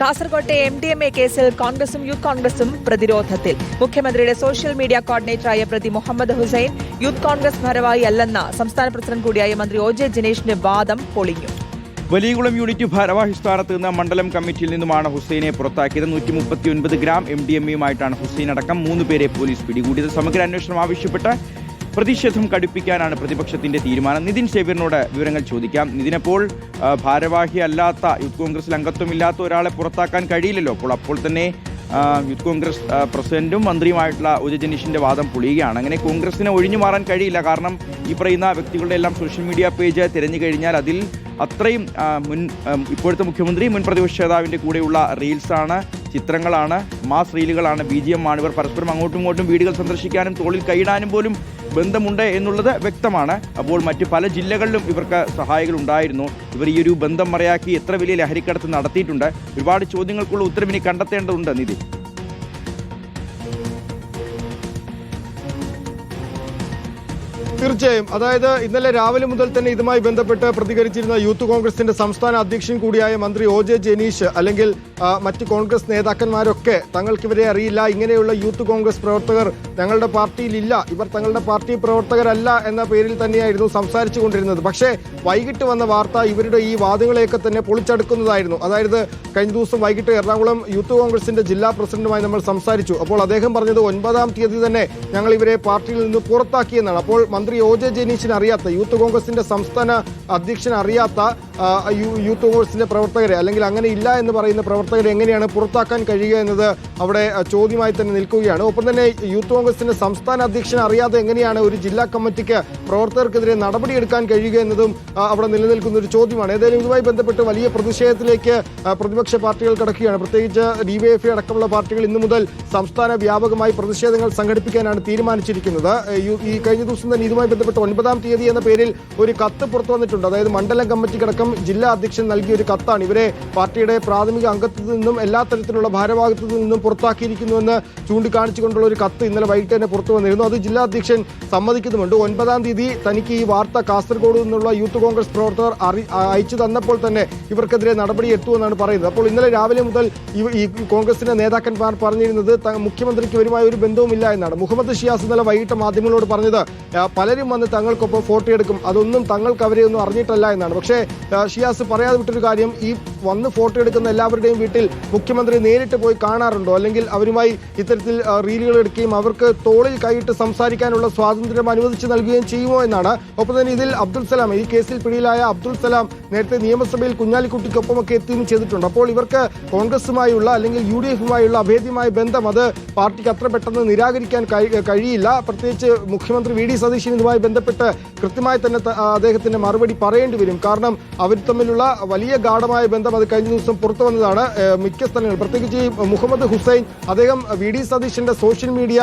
കാസർകോട്ടെ MDMA കേസിൽ കോൺഗ്രസും യൂത്ത് കോൺഗ്രസും പ്രതിരോധത്തിൽ. മുഖ്യമന്ത്രിയുടെ സോഷ്യൽ മീഡിയ കോർഡിനേറ്ററായ പ്രതി മുഹമ്മദ് ഹുസൈൻ യൂത്ത് കോൺഗ്രസ് ഭാരവാഹി അല്ലെന്ന സംസ്ഥാന പ്രസിഡന്റ് കൂടിയായ മന്ത്രി OJ ജനീഷിന്റെ വാദം പൊളിഞ്ഞു. വലിയകുളം യൂണിറ്റ് ഭാരവാഹി സ്ഥാനത്ത് നിന്ന് മണ്ഡലം കമ്മിറ്റിയിൽ നിന്നുമാണ് ഹുസൈനെ പുറത്താക്കിയത്. 139 ഗ്രാം MDMAയുമായിട്ടാണ് ഹുസൈൻ അടക്കം 3 പേരെ പോലീസ് പിടികൂടിയത്. സമഗ്ര അന്വേഷണം ആവശ്യപ്പെട്ട് പ്രതിഷേധം കടുപ്പിക്കാനാണ് പ്രതിപക്ഷത്തിന്റെ തീരുമാനം. നിതിൻ സേവ്യറിനോട് വിവരങ്ങൾ ചോദിക്കാം. നിതിനപ്പോൾ ഭാരവാഹി അല്ലാത്ത യൂത്ത് കോൺഗ്രസിൽ അംഗത്വമില്ലാത്ത ഒരാളെ പുറത്താക്കാൻ കഴിയില്ലല്ലോ. അപ്പോൾ തന്നെ യൂത്ത് കോൺഗ്രസ് പ്രസിഡന്റും മന്ത്രിയുമായിട്ടുള്ള OJ ജനീഷിന്റെ വാദം പൊളിയുകയാണ്. അങ്ങനെ കോൺഗ്രസിന് ഒഴിഞ്ഞു മാറാൻ കഴിയില്ല. കാരണം ഈ പറയുന്ന വ്യക്തികളുടെ എല്ലാം സോഷ്യൽ മീഡിയ പേജ് തിരഞ്ഞു കഴിഞ്ഞാൽ അതിൽ അത്രയും ഇപ്പോഴത്തെ മുഖ്യമന്ത്രി മുൻ പ്രതിപക്ഷ നേതാവിൻ്റെ കൂടെയുള്ള റീൽസാണ്, ചിത്രങ്ങളാണ്, മാസ് റീലുകളാണ്, BGM ആണ്. ഇവർ പരസ്പരം അങ്ങോട്ടും ഇങ്ങോട്ടും വീടുകൾ സന്ദർശിക്കാനും തോളിൽ കൈയിടാനും പോലും ബന്ധമുണ്ട് എന്നുള്ളത് വ്യക്തമാണ്. അപ്പോൾ മറ്റ് പല ജില്ലകളിലും ഇവർക്ക് സഹായികൾ ഉണ്ടായിരുന്നു. ഇവർ ഈ ഒരു ബന്ധം മറയാക്കി എത്ര വലിയ ലഹരിക്കടത്ത് നടത്തിയിട്ടുണ്ട്? ഒരുപാട് ചോദ്യങ്ങൾക്കുള്ള ഉത്തരം ഇനി കണ്ടെത്തേണ്ടതുണ്ട്. നിധി, തീർച്ചയായും. അതായത് ഇന്നലെ രാവിലെ മുതൽ തന്നെ ഇതുമായി ബന്ധപ്പെട്ട് പ്രതികരിച്ചിരുന്ന യൂത്ത് കോൺഗ്രസിന്റെ സംസ്ഥാന അധ്യക്ഷൻ കൂടിയായ മന്ത്രി OJ ജനീഷ് അല്ലെങ്കിൽ മറ്റ് കോൺഗ്രസ് നേതാക്കന്മാരൊക്കെ തങ്ങൾക്കിവരെ അറിയില്ല, ഇങ്ങനെയുള്ള യൂത്ത് കോൺഗ്രസ് പ്രവർത്തകർ ഞങ്ങളുടെ പാർട്ടിയിലില്ല, ഇവർ തങ്ങളുടെ പാർട്ടി പ്രവർത്തകരല്ല എന്ന പേരിൽ തന്നെയായിരുന്നു സംസാരിച്ചു കൊണ്ടിരുന്നത്. പക്ഷേ വൈകിട്ട് വന്ന വാർത്ത ഇവരുടെ ഈ വാദങ്ങളെയൊക്കെ തന്നെ പൊളിച്ചടുക്കുന്നതായിരുന്നു. അതായത് കഴിഞ്ഞ ദിവസം വൈകിട്ട് എറണാകുളം യൂത്ത് കോൺഗ്രസിന്റെ ജില്ലാ പ്രസിഡന്റുമായി നമ്മൾ സംസാരിച്ചു. അപ്പോൾ അദ്ദേഹം പറഞ്ഞത് 9-ാം തീയതി തന്നെ ഞങ്ങൾ ഇവരെ പാർട്ടിയിൽ നിന്ന് പുറത്താക്കിയെന്നാണ്. അപ്പോൾ മന്ത്രി OJ ജനീഷിന് അറിയാത്ത, യൂത്ത് കോൺഗ്രസിന്റെ സംസ്ഥാന അധ്യക്ഷന് അറിയാത്ത യൂത്ത് കോൺഗ്രസിന്റെ പ്രവർത്തകരെ അല്ലെങ്കിൽ അങ്ങനെ ഇല്ല എന്ന് പറയുന്ന പ്രവർത്തകരെ എങ്ങനെയാണ് പുറത്താക്കാൻ കഴിയുക എന്നത് അവിടെ ചോദ്യമായി തന്നെ നിൽക്കുകയാണ്. ഒപ്പം തന്നെ യൂത്ത് കോൺഗ്രസിന്റെ സംസ്ഥാന അധ്യക്ഷന് അറിയാതെ എങ്ങനെയാണ് ഒരു ജില്ലാ കമ്മിറ്റിക്ക് പ്രവർത്തകർക്കെതിരെ നടപടിയെടുക്കാൻ കഴിയുക എന്നതും അവിടെ നിലനിൽക്കുന്ന ഒരു ചോദ്യമാണ്. ഏതായാലും ഇതുമായി ബന്ധപ്പെട്ട് വലിയ പ്രതിഷേധത്തിലേക്ക് പ്രതിപക്ഷ പാർട്ടികൾ കടക്കുകയാണ്. പ്രത്യേകിച്ച് DYFI അടക്കമുള്ള പാർട്ടികൾ ഇന്നു മുതൽ സംസ്ഥാന വ്യാപകമായി പ്രതിഷേധങ്ങൾ സംഘടിപ്പിക്കാനാണ് തീരുമാനിച്ചിരിക്കുന്നത്. ഈ കഴിഞ്ഞ ദിവസം തന്നെ ഇതുമായി ബന്ധപ്പെട്ട് 9-ാം തീയതി എന്ന പേരിൽ ഒരു കത്ത് പുറത്തു വന്നിട്ടുണ്ട്. അതായത് മണ്ഡലം കമ്മിറ്റിക്കടക്കം ജില്ലാ അധ്യക്ഷൻ നൽകിയ ഒരു കത്താണ്. ഇവരെ പാർട്ടിയുടെ പ്രാഥമിക അംഗത്വത്തിൽ നിന്നും എല്ലാ തരത്തിലുള്ള ഭാരവാഹിത്വത്തിൽ നിന്നും പുറത്താക്കിയിരിക്കുന്നുവെന്ന് ചൂണ്ടിക്കാണിച്ചുകൊണ്ടുള്ള ഒരു കത്ത് ഇന്നലെ വൈകിട്ട് തന്നെ പുറത്തു വന്നിരുന്നു. അത് ജില്ലാ അധ്യക്ഷൻ സമ്മതിക്കുന്നുമുണ്ട്. 9-ാം തീയതി തനിക്ക് ഈ വാർത്ത കാസർഗോഡ് നിന്നുള്ള യൂത്ത് കോൺഗ്രസ് പ്രവർത്തകർ അയച്ചു തന്നപ്പോൾ തന്നെ ഇവർക്കെതിരെ നടപടി എത്തുമെന്നാണ് പറയുന്നത്. അപ്പോൾ ഇന്നലെ രാവിലെ മുതൽ ഈ കോൺഗ്രസിന്റെ നേതാക്കന്മാർ പറഞ്ഞിരുന്നത് മുഖ്യമന്ത്രിക്ക് ഇവരുമായി ഒരു ബന്ധവുമില്ല എന്നാണ്. മുഹമ്മദ് ഷിയാസ് ഇന്നലെ വൈകിട്ട് മാധ്യമങ്ങളോട് പറഞ്ഞത് പലരും വന്ന് തങ്ങൾക്കൊപ്പം ഫോട്ടോ എടുക്കും, അതൊന്നും തങ്ങൾക്ക് അവരെ ഒന്നും അറിഞ്ഞിട്ടല്ല എന്നാണ്. പക്ഷേ ഷിയാസ് പറയാതെ വിട്ടൊരു കാര്യം, ഈ വന്ന് ഫോട്ടോ എടുക്കുന്ന എല്ലാവരുടെയും വീട്ടിൽ മുഖ്യമന്ത്രി നേരിട്ട് പോയി കാണാറുണ്ടോ, അല്ലെങ്കിൽ അവരുമായി ഇത്തരത്തിൽ റീലുകൾ എടുക്കുകയും അവർക്ക് തോളിൽ കൈയിട്ട് സംസാരിക്കാനുള്ള സ്വാതന്ത്ര്യം അനുവദിച്ച് നൽകുകയും ചെയ്യുമോ എന്നാണ്. ഒപ്പം തന്നെ ഇതിൽ അബ്ദുൽ സലാം, ഈ കേസിൽ പിടിയിലായ അബ്ദുൽ സലാം നേരത്തെ നിയമസഭയിൽ കുഞ്ഞാലിക്കുട്ടിക്കൊപ്പമൊക്കെ എത്തുകയും ചെയ്തിട്ടുണ്ട്. അപ്പോൾ ഇവർക്ക് കോൺഗ്രസുമായുള്ള അല്ലെങ്കിൽ UDF-യുമായുള്ള അഭേദ്യമായ ബന്ധം അത് പാർട്ടിക്ക് അത്ര പെട്ടെന്ന് നിരാകരിക്കാൻ കഴിയില്ല. പ്രത്യേകിച്ച് മുഖ്യമന്ത്രി VD സതീശൻ ഇതുമായി ബന്ധപ്പെട്ട് കൃത്യമായി തന്നെ അദ്ദേഹത്തിന്റെ മറുപടി പറയേണ്ടി വരും. കാരണം അവർ തമ്മിലുള്ള വലിയ ഗാഢമായ ബന്ധം അത് കഴിഞ്ഞ ദിവസം പുറത്തു വന്നതാണ്. മിക്ക സ്ഥലങ്ങളിൽ പ്രത്യേകിച്ച് ഈ മുഹമ്മദ് ഹുസൈൻ, അദ്ദേഹം VD സതീശന്റെ സോഷ്യൽ മീഡിയ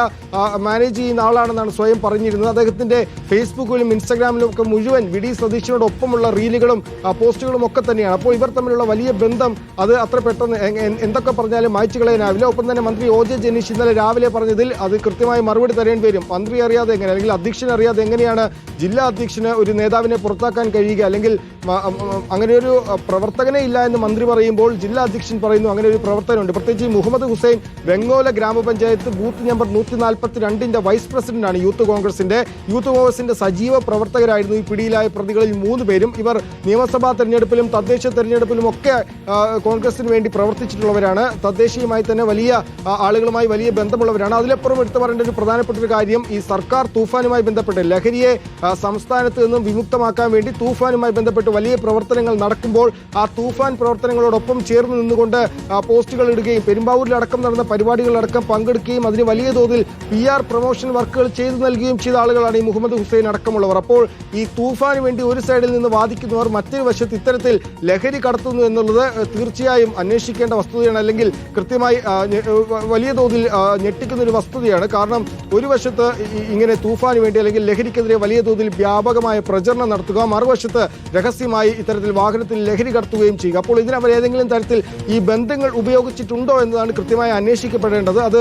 മാനേജ് ചെയ്യുന്ന ആളാണെന്നാണ് സ്വയം പറഞ്ഞിരുന്നത്. അദ്ദേഹത്തിന്റെ ഫേസ്ബുക്കിലും ഇൻസ്റ്റാഗ്രാമിലും ഒക്കെ മുഴുവൻ VD സതീശനോടൊപ്പമുള്ള റീലുകളും പോസ്റ്റുകളും ഒക്കെ തന്നെയാണ്. അപ്പോൾ ഇവർ തമ്മിലുള്ള വലിയ ബന്ധം അത് അത്ര പെട്ടെന്ന് എന്തൊക്കെ പറഞ്ഞാലും മായ്ച്ചു കളയാനാവില്ല. ഒപ്പം തന്നെ മന്ത്രി OJ ജനീഷ് ഇന്നലെ രാവിലെ പറഞ്ഞതിൽ അത് കൃത്യമായി മറുപടി തരേണ്ടി വരും. മന്ത്രി അറിയാതെ എങ്ങനെ, അല്ലെങ്കിൽ അധ്യക്ഷൻ അറിയാതെ എങ്ങനെയാണ് ജില്ലാ അധ്യക്ഷന് ഒരു നേതാവിനെ പുറത്താക്കാൻ കഴിയുക? അല്ലെങ്കിൽ അങ്ങനെ ഒരു പ്രവർത്തകനെ ഇല്ല എന്ന് മന്ത്രി പറയുമ്പോൾ ജില്ലാ അധ്യക്ഷൻ പറയുന്നു അങ്ങനെ ഒരു പ്രവർത്തനമുണ്ട്. പ്രത്യേകിച്ച് മുഹമ്മദ് ഹുസൈൻ വെങ്ങോല ഗ്രാമപഞ്ചായത്ത് ബൂത്ത് നമ്പർ 142-ന്റെ വൈസ് പ്രസിഡന്റാണ് യൂത്ത് കോൺഗ്രസിന്റെ സജീവ പ്രവർത്തകരായിരുന്നു ഈ പിടിയിലായ പ്രതികളിൽ 3 പേരും. ഇവർ നിയമസഭാ തെരഞ്ഞെടുപ്പിലും തദ്ദേശ തെരഞ്ഞെടുപ്പിലും ഒക്കെ കോൺഗ്രസിന് വേണ്ടി പ്രവർത്തിച്ചിട്ടുള്ളവരാണ്. തദ്ദേശീയമായി തന്നെ വലിയ ആളുകളുമായി വലിയ ബന്ധമുള്ളവരാണ്. അതിലപ്പുറം എടുത്തു പറയേണ്ട ഒരു പ്രധാനപ്പെട്ട ഒരു കാര്യം, ഈ സർക്കാർ തൂഫാനുമായി ബന്ധപ്പെട്ട് ലഹരിയെ സംസ്ഥാനത്ത് നിന്നും വിമുക്തമാക്കാൻ വേണ്ടി തൂഫാനുമായി ബന്ധപ്പെട്ട് വലിയ പ്രവർത്തനങ്ങൾ നടക്കുമ്പോൾ ആ തൂഫാൻ പ്രവർത്തനങ്ങളോടൊപ്പം ചേർന്ന് നിന്നുകൊണ്ട് പോസ്റ്റുകൾ ഇടുകയും പെരുമ്പാവൂരിലടക്കം നടന്ന പരിപാടികളിലടക്കം പങ്കെടുക്കുകയും അതിന് വലിയ തോതിൽ PR പ്രൊമോഷൻ വർക്കുകൾ ചെയ്തു നൽകുകയും ചെയ്ത ആളുകളാണ് ഈ മുഹമ്മദ് ഹുസൈൻ അടക്കമുള്ളവർ. അപ്പോൾ ഈ തൂഫാന് വേണ്ടി ഒരു സൈഡിൽ നിന്ന് വാദിക്കുന്നവർ മറ്റൊരു വശത്ത് ഇത്തരത്തിൽ ലഹരി കടത്തുന്നു എന്നുള്ളത് തീർച്ചയായും അന്വേഷിക്കേണ്ട വസ്തുതയാണ്, അല്ലെങ്കിൽ കൃത്യമായി വലിയ തോതിൽ ഞെട്ടിക്കുന്ന ഒരു വസ്തുതയാണ്. കാരണം ഒരു വശത്ത് ഇങ്ങനെ തൂഫാന് വേണ്ടി അല്ലെങ്കിൽ ലഹരിക്കെതിരെ വലിയ തോതിൽ വ്യാപകമായ പ്രചരണം നടത്തുക, മറുവശത്ത് രഹസ്യമായി ഇത്തരം ഇത്തരത്തിൽ വാഹനത്തിൽ ലഹരി കടത്തുകയും ചെയ്യുക. അപ്പോൾ ഇതിനവർ ഏതെങ്കിലും തരത്തിൽ ഈ ബന്ധങ്ങൾ ഉപയോഗിച്ചിട്ടുണ്ടോ എന്നതാണ് കൃത്യമായി അന്വേഷിക്കപ്പെടേണ്ടത്. അത്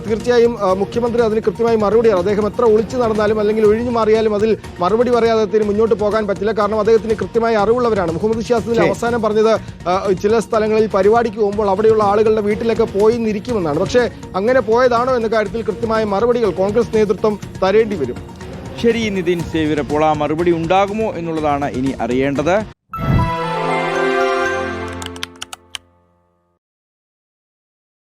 തീർച്ചയായും മുഖ്യമന്ത്രി അതിന് കൃത്യമായി മറുപടിയാണ്. അദ്ദേഹം എത്ര ഒളിച്ചു നടന്നാലും അല്ലെങ്കിൽ ഒഴിഞ്ഞു മാറിയാലും അതിൽ മറുപടി പറയാതെ അദ്ദേഹത്തിന് മുന്നോട്ട് പോകാൻ പറ്റില്ല. കാരണം അദ്ദേഹത്തിന് കൃത്യമായി അറിവുള്ളവരാണ്. മുഹമ്മദ് ഷിയാസിൽ അവസാനം പറഞ്ഞത് ചില സ്ഥലങ്ങളിൽ പരിപാടിക്ക് പോകുമ്പോൾ അവിടെയുള്ള ആളുകളുടെ വീട്ടിലൊക്കെ പോയി നിരിക്കുമെന്നാണ്. പക്ഷേ അങ്ങനെ പോയതാണോ എന്ന കാര്യത്തിൽ കൃത്യമായ മറുപടികൾ കോൺഗ്രസ് നേതൃത്വം തരേണ്ടി വരും. ശരി നിതിൻ സേവ്യർ, അപ്പോൾ ആ മറുപടി ഉണ്ടാകുമോ എന്നുള്ളതാണ് ഇനി അറിയേണ്ടത്.